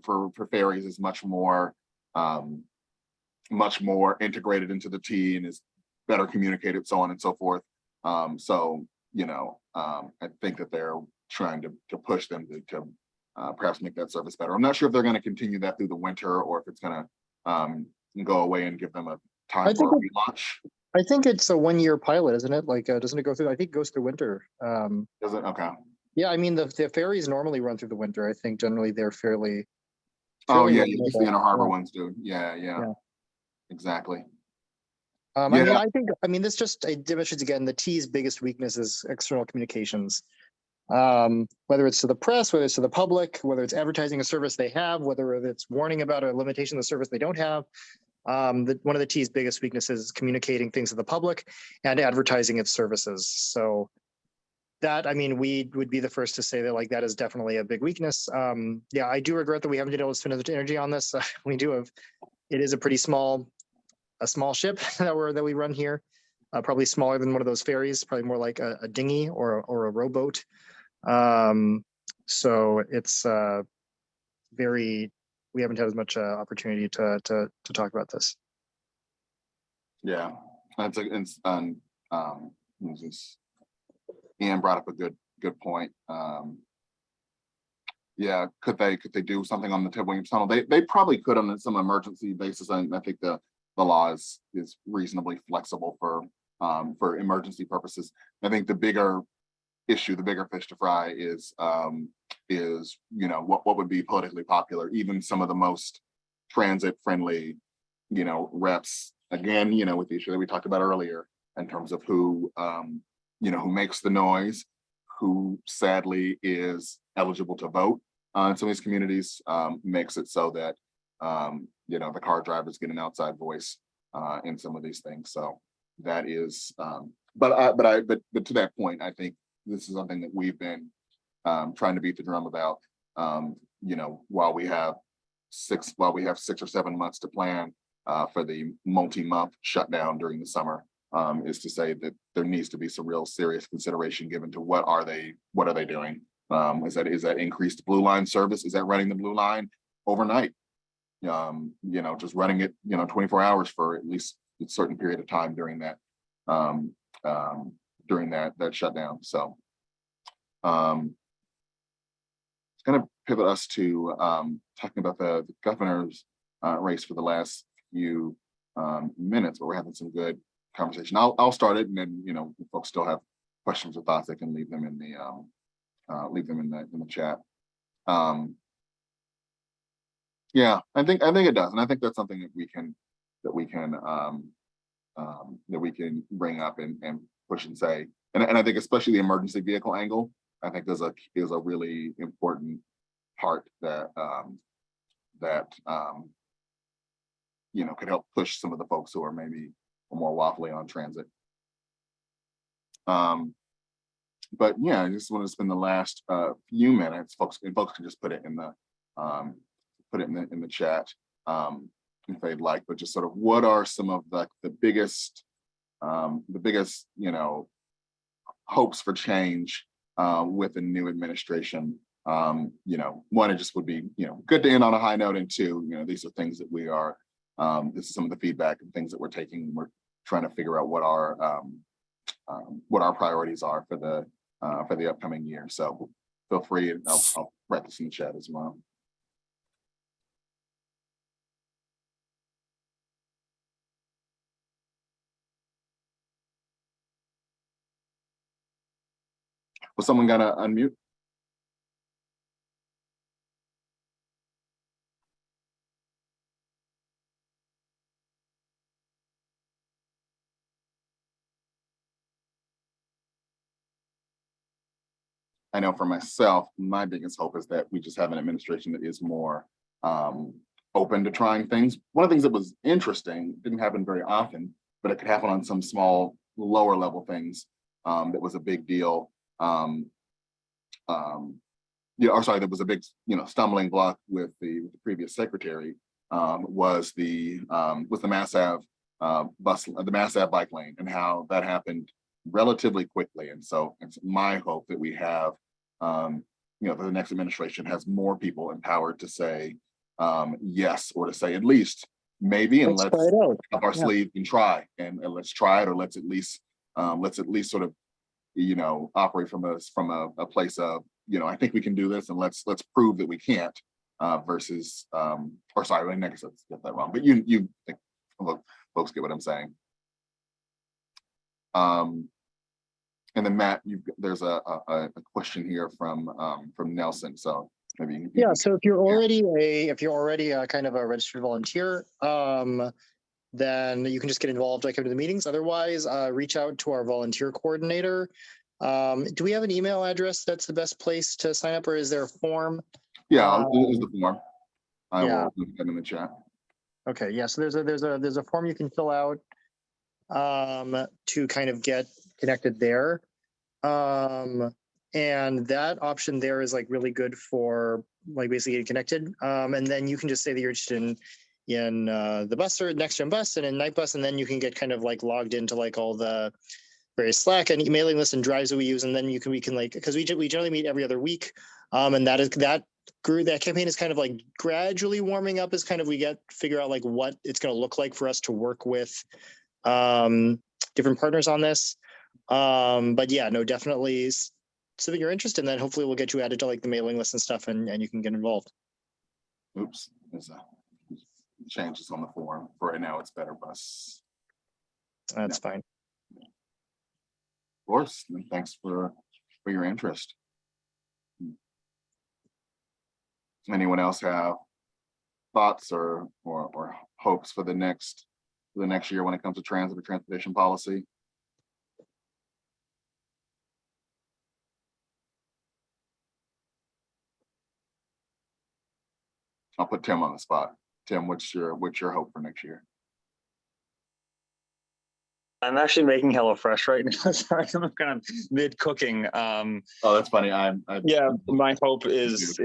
ferries is much more integrated into the T and is better communicated, so on and so forth. I think that they're trying to push them to perhaps make that service better. I'm not sure if they're going to continue that through the winter or if it's going to go away and give them a time for a relaunch. I think it's a 1-year pilot, isn't it? Like, doesn't it go through? I think it goes through winter. Does it? Okay. Yeah, I mean the ferries normally run through the winter. I think generally they're fairly. Oh yeah, reliable. the Inner Harbor ones do. Yeah. Exactly. I mean, this just demonstrates again the T's biggest weakness is external communications. Whether it's to the press, whether it's to the public, whether it's advertising a service they have, whether it's warning about a limitation of the service they don't have. One of the T's biggest weaknesses is communicating things to the public and advertising its services. So that, I mean, we would be the first to say that like that is definitely a big weakness. Yeah, I do regret that we haven't been able to spend enough energy on this. We do have, it is a pretty small ship that we run here, probably smaller than one of those ferries, probably more like a dinghy or a rowboat. So it's we haven't had as much opportunity to talk about this. Yeah, Ian brought up a good point. Yeah, could they do something on the Ted Williams Tunnel? They probably could on some emergency basis. I think the the law is reasonably flexible for emergency purposes. I think the bigger issue, the bigger fish to fry is what would be politically popular. Even some of the most transit friendly, reps, again, with the issue that we talked about earlier in terms of who makes the noise, who sadly is eligible to vote in some of these communities, makes it so that the car drivers get an outside voice in some of these things. So that is, but to that point, I think this is something that we've been trying to beat the drum about. While we have 6 or 7 months to plan for the multi-month shutdown during the summer, is to say that there needs to be some real serious consideration given to what are they doing? Is that increased blue line service? Is that running the blue line overnight? Just running it 24 hours for at least a certain period of time during that shutdown. So it's going to pivot us to talking about the governor's race for the last few minutes, but we're having some good conversation. I'll start it, and then if folks still have questions or thoughts, they can leave them in the chat. Yeah, I think it does, and I think that's something that we can bring up and push and say, and I think especially the emergency vehicle angle, I think is a really important part that could help push some of the folks who are maybe more waffly on transit. But yeah, I just want to spend the last few minutes, folks can just put it in the chat if they'd like, but just sort of what are some of the biggest hopes for change with the new administration. One, it just would be good to end on a high note, and two, these are things that we are this is some of the feedback and things that we're taking. We're trying to figure out what our priorities are for the upcoming year. So feel free, and I'll write this in the chat as well. Was someone gonna unmute? I know for myself, my biggest hope is that we just have an administration that is more open to trying things. One of the things that was interesting, didn't happen very often, but it could happen on some small, lower level things that was a big deal. That was a big, stumbling block with the previous secretary was the Mass Ave the Mass Ave bike lane, and how that happened relatively quickly. And so it's my hope that we have, the next administration has more people empowered to say yes, or to say at least maybe, and let's up our sleeve and try, and let's try it, or let's at least sort of operate from a place of I think we can do this, and let's prove that we can't versus or sorry, I guess let's get that wrong, but you think folks get what I'm saying. And then Matt, there's a question here from Nelson. So maybe yeah. So if you're already a kind of a registered volunteer, then you can just get involved, come to the meetings. Otherwise, reach out to our volunteer coordinator. Do we have an email address that's the best place to sign up, or is there a form? Yeah, there's the form. I will put that in the chat. Okay, yeah. So there's a form you can fill out to kind of get connected there. And that option there is really good for basically getting connected. And then you can just say that you're interested in the bus or next gen bus and in night bus, and then you can get kind of logged into all the various Slack and emailing lists and drives that we use, and then we can because we generally meet every other week, and that campaign is kind of gradually warming up as kind of we figure out what it's going to look like for us to work with different partners on this. But yeah, no, definitely so that you're interested, and then hopefully we'll get you added to the mailing list and stuff, and you can get involved. Oops, changes on the form. For right now, it's Better Bus. That's fine. Of course, and thanks for your interest. Anyone else have thoughts or hopes for the next year when it comes to transit or transportation policy? I'll put Tim on the spot. Tim, what's your hope for next year? I'm actually making HelloFresh right now. Sorry, I'm kind of mid cooking. Oh, that's funny. Yeah, my hope is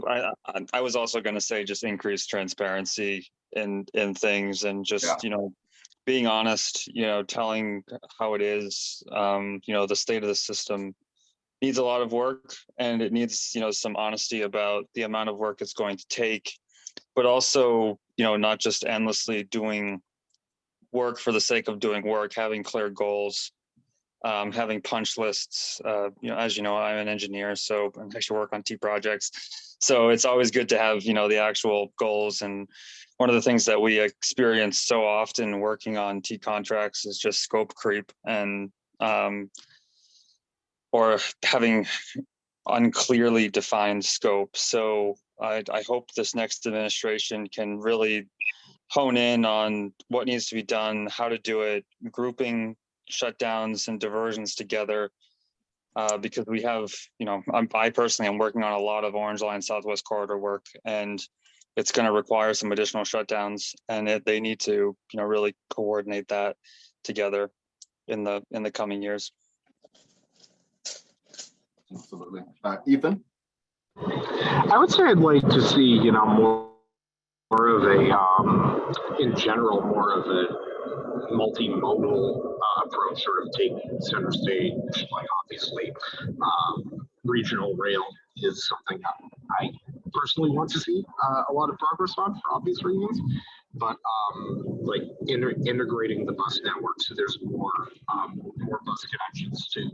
I was also going to say just increased transparency in things and just being honest. Telling how it is. The state of the system needs a lot of work, and it needs some honesty about the amount of work it's going to take, but also not just endlessly doing work for the sake of doing work, having clear goals, having punch lists. As you know, I'm an engineer, so I actually work on T projects. So it's always good to have, the actual goals. And one of the things that we experience so often working on T contracts is just scope creep and or having unclearly defined scope. So I hope this next administration can really hone in on what needs to be done, how to do it, grouping shutdowns and diversions together, because we have, I personally am working on a lot of Orange Line Southwest Corridor work, and it's going to require some additional shutdowns, and they need to, really coordinate that together in the coming years. Absolutely. Ethan? I would say I'd like to see, more of a, in general, more of a multimodal approach, sort of taking center stage. Like obviously, regional rail is something that I personally want to see a lot of progress on for obvious reasons. But like integrating the bus network so there's more bus connections to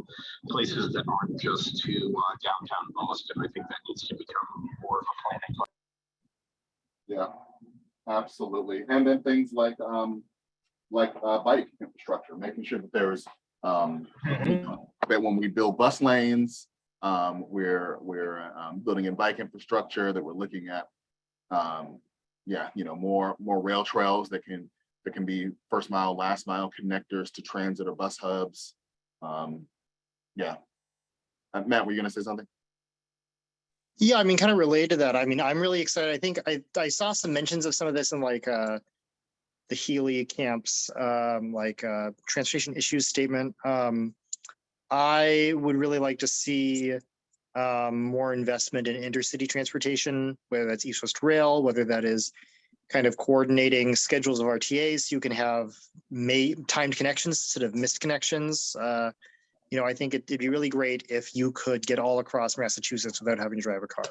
places that aren't just to downtown Boston. I think that needs to become more of a planning. Yeah, absolutely. And then things like bike infrastructure, making sure that there's that when we build bus lanes, we're building in bike infrastructure, that we're looking at more rail trails that can be first mile, last mile connectors to transit or bus hubs. Matt, were you gonna say something? Yeah, I mean, kind of related to that. I mean, I'm really excited. I think I saw some mentions of some of this in like the Healy camps, transportation issues statement. I would really like to see more investment in intercity transportation, whether that's East West Rail, whether that is kind of coordinating schedules of RTAs so you can have timed connections instead of missed connections. I think it'd be really great if you could get all across Massachusetts without having to drive a car.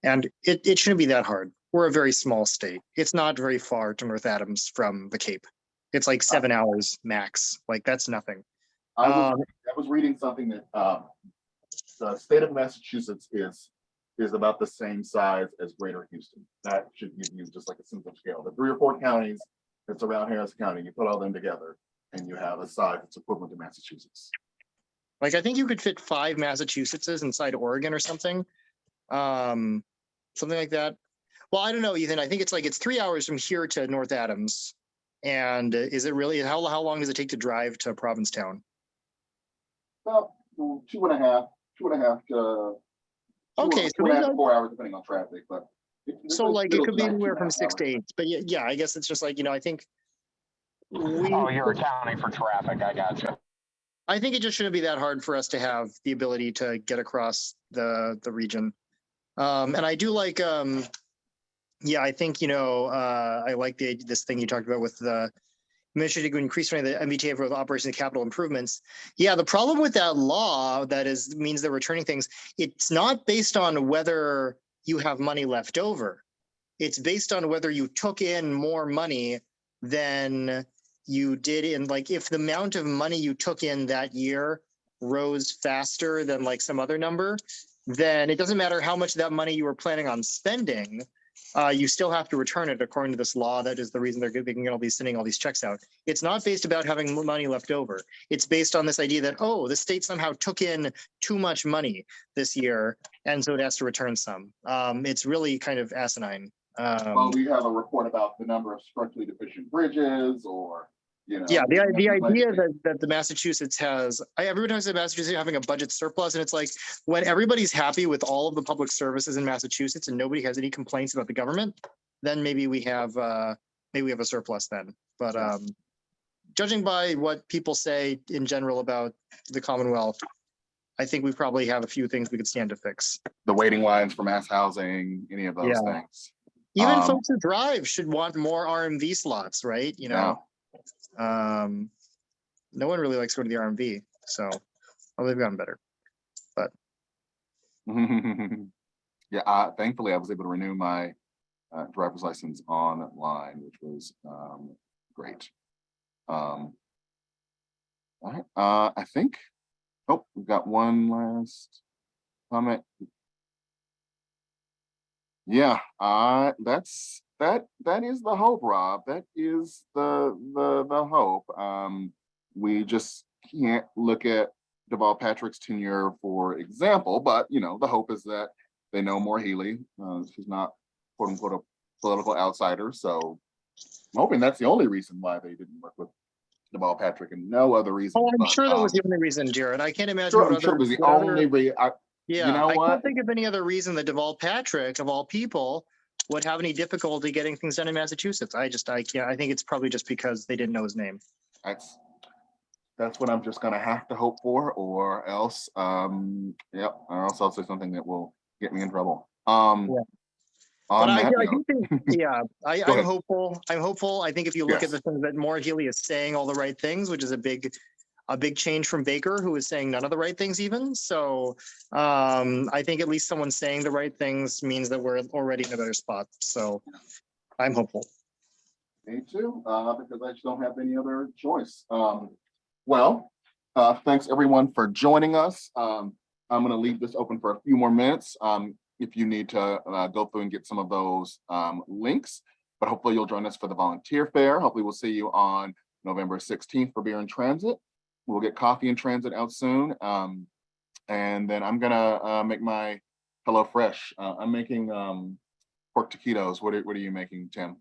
And it shouldn't be that hard. We're a very small state. It's not very far to North Adams from the Cape. It's like 7 hours max. Like that's nothing. I was reading something that the state of Massachusetts is about the same size as Greater Houston. That should give you just like a simple scale. The 3 or 4 counties that's around Harris County, you put all them together and you have a size that's equivalent to Massachusetts. Like I think you could fit 5 Massachusettses inside Oregon or something. Something like that. Well, I don't know, Ethan. I think it's 3 hours from here to North Adams. And is it really, how long does it take to drive to Provincetown? About 2.5 to okay, so 2.5 to 4 hours depending on traffic, but so like it could be anywhere from 6 to 8. But yeah, I guess it's just like, I think you're accounting for traffic. I gotcha. I think it just shouldn't be that hard for us to have the ability to get across the region. And I do like, I think, I like this thing you talked about with the administrative to increase the MBTA for the operation of capital improvements. Yeah, the problem with that law means they're returning things. It's not based on whether you have money left over. It's based on whether you took in more money than you did in, like, if the amount of money you took in that year rose faster than like some other number, then it doesn't matter how much of that money you were planning on spending. you still have to return it according to this law. That is the reason they can be sending all these checks out. It's not based about having money left over. It's based on this idea that, oh, the state somehow took in too much money this year, and so it has to return some. It's really kind of asinine. Well, we have a report about the number of structurally deficient bridges, or, you know. Yeah, the idea like- that the Massachusetts has, every time I say Massachusetts having a budget surplus, and it's like when everybody's happy with all of the public services in Massachusetts and nobody has any complaints about the government, then maybe we have a surplus then. But judging by what people say in general about the Commonwealth, I think we probably have a few things we could stand to fix. The waiting lines for mass housing, any of those Yeah. things. Even folks who drive should want more RMV slots, right? You know, no one really likes going to the RMV, so they've gotten better. Yeah, thankfully I was able to renew my driver's license online, which was great. All right, I think, oh, we've got one last comment. Yeah, that is the hope, Rob. That is the hope. We just can't look at Deval Patrick's tenure, for example, but you know, the hope is that they know Maura Healey. She's not quote unquote a political outsider. So I'm hoping that's the only reason why they didn't work with Deval Patrick, and no other reason. Oh, I'm but, sure that was the only reason, Jared. I can't imagine. Sure, I'm sure it was the only reason. Yeah, you know I what? can't think of any other reason that Deval Patrick, of all people, would have any difficulty getting things done in Massachusetts. I can't. I think it's probably just because they didn't know his name. That's what I'm just gonna have to hope for, or else, yep, or else I'll say something that will get me in trouble. But I that do think, yeah, I'm ahead. hopeful. I'm hopeful. I think if you look Yes. at the things that Maura Healey is saying all the right things, which is a big change from Baker, who is saying none of the right things even. So I think at least someone saying the right things means that we're already in a better spot. So I'm hopeful. Me too, because I just don't have any other choice. Well, thanks everyone for joining us. I'm gonna leave this open for a few more minutes. If you need to go through and get some of those links, but hopefully you'll join us for the volunteer fair. Hopefully we'll see you on November 16th for Beer in Transit. We'll get coffee in transit out soon. And then I'm gonna make my HelloFresh. I'm making pork taquitos. What are you making, Tim?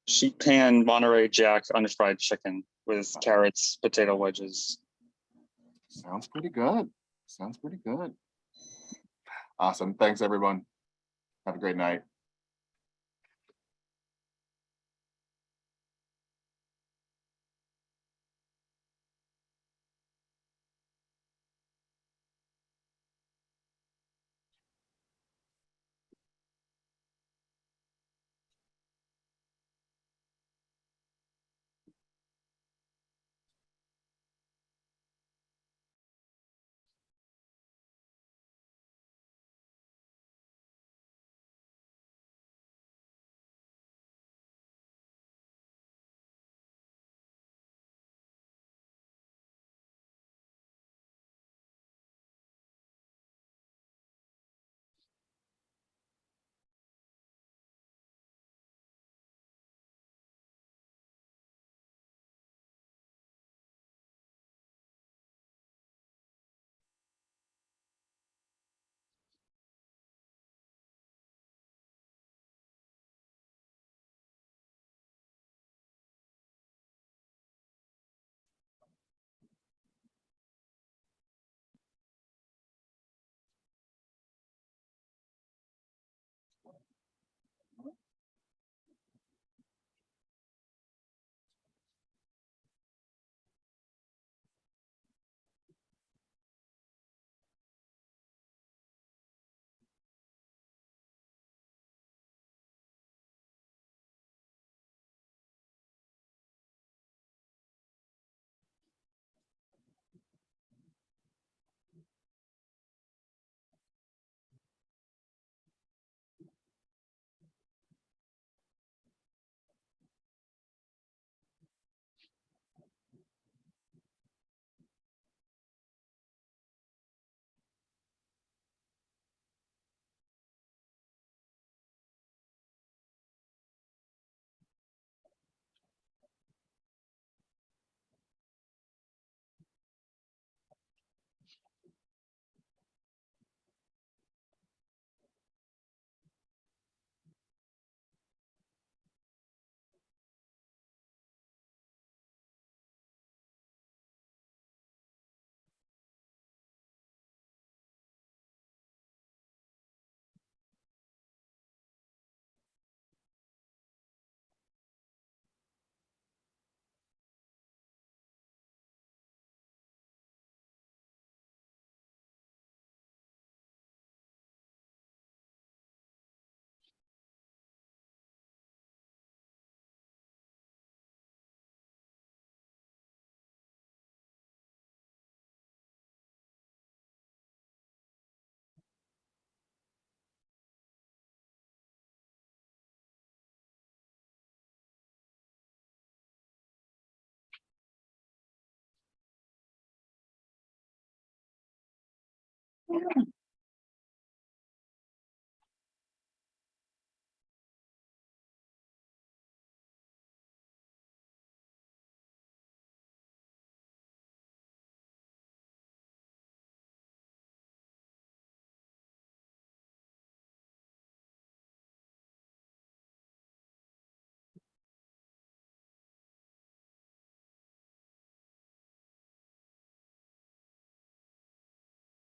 Sheet pan Monterey Jack unfried chicken with carrots, potato wedges. Sounds pretty good. Sounds pretty good. Awesome. Thanks, everyone. Have a great night.